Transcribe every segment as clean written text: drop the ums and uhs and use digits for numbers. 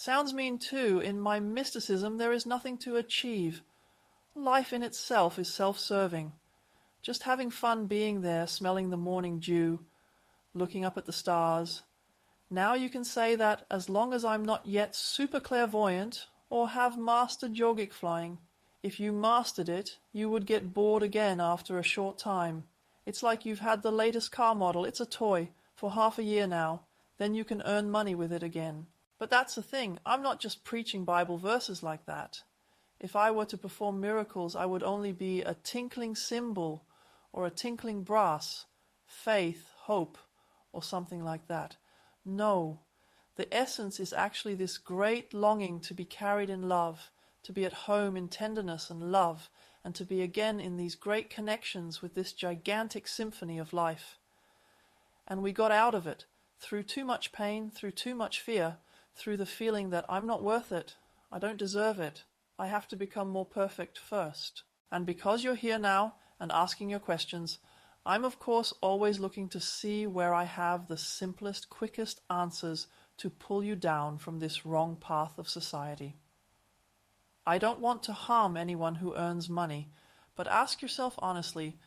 Sounds mean too. In my mysticism there is nothing to achieve. Life in itself is self-serving. Just having fun being there, smelling the morning dew, looking up at the stars. Now you can say that as long as I'm not yet super clairvoyant or have mastered yogic flying, if you mastered it, you would get bored again after a short time. It's like you've had the latest car model, it's a toy, for half a year now, then you can earn money with it again. But that's the thing, I'm not just preaching Bible verses like that. If I were to perform miracles, I would only be a tinkling cymbal or a tinkling brass, faith, hope, or something like that. No, the essence is actually this great longing to be carried in love, to be at home in tenderness and love, and to be again in these great connections with this gigantic symphony of life. And we got out of it through too much pain, through too much fear, through the feeling that I'm not worth it, I don't deserve it, I have to become more perfect first. And because you're here now and asking your questions, I'm of course always looking to see where I have the simplest, quickest answers to pull you down from this wrong path of society. I don't want to harm anyone who earns money, but ask yourself honestly,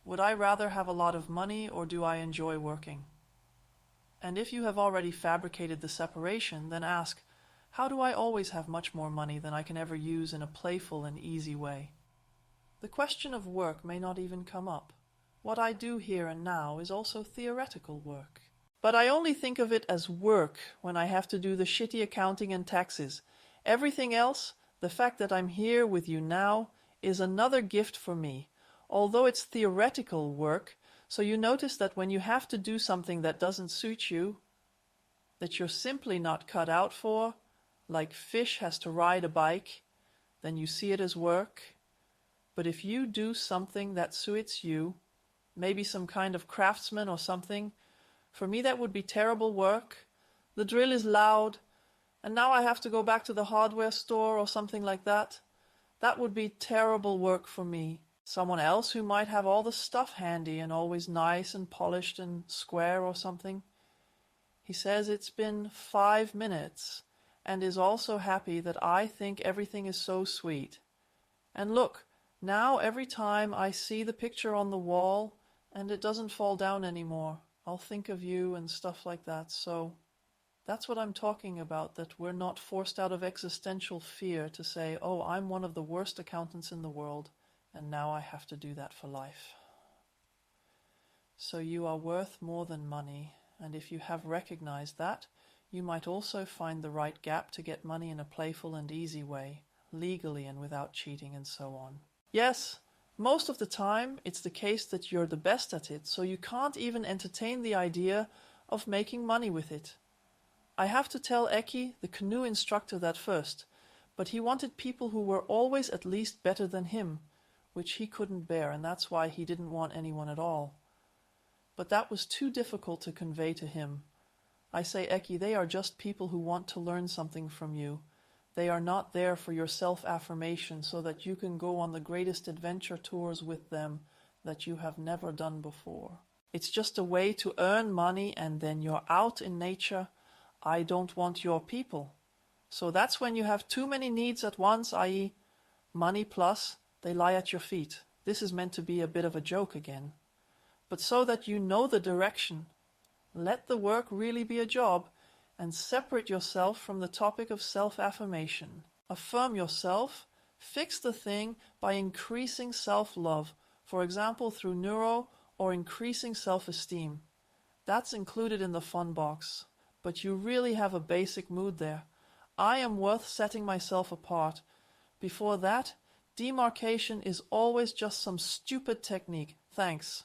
would I rather have a lot of money or do I enjoy working? And if you have already fabricated the separation, then ask, how do I always have much more money than I can ever use in a playful and easy way? The question of work may not even come up. What I do here and now is also theoretical work. But I only think of it as work when I have to do the shitty accounting and taxes. Everything else, the fact that I'm here with you now, is another gift for me, although it's theoretical work, so you notice that when you have to do something that doesn't suit you, that you're simply not cut out for, like fish has to ride a bike, then you see it as work. But if you do something that suits you, maybe some kind of craftsman or something, for me that would be terrible work. The drill is loud, and now I have to go back to the hardware store or something like that. That would be terrible work for me. Someone else who might have all the stuff handy and always nice and polished and square or something. He says it's been 5 minutes and is also happy that I think everything is so sweet. And look, now every time I see the picture on the wall and it doesn't fall down anymore, I'll think of you and stuff like that. So that's what I'm talking about, that we're not forced out of existential fear to say, oh, I'm one of the worst accountants in the world, and now I have to do that for life. So you are worth more than money, and if you have recognized that, you might also find the right gap to get money in a playful and easy way, legally and without cheating and so on. Yes, most of the time it's the case that you're the best at it, so you can't even entertain the idea of making money with it. I have to tell Eki, the canoe instructor, that first, but he wanted people who were always at least better than him, which he couldn't bear, and that's why he didn't want anyone at all. But that was too difficult to convey to him. I say, Eki, they are just people who want to learn something from you. They are not there for your self-affirmation so that you can go on the greatest adventure tours with them that you have never done before. It's just a way to earn money, and then you're out in nature. I don't want your people. So that's when you have too many needs at once, i.e. money plus, they lie at your feet. This is meant to be a bit of a joke again. But so that you know the direction, let the work really be a job, and separate yourself from the topic of self-affirmation. Affirm yourself, fix the thing by increasing self-love, for example through neuro or increasing self-esteem. That's included in the fun box, but you really have a basic mood there. I am worth setting myself apart. Before that, demarcation is always just some stupid technique. Thanks.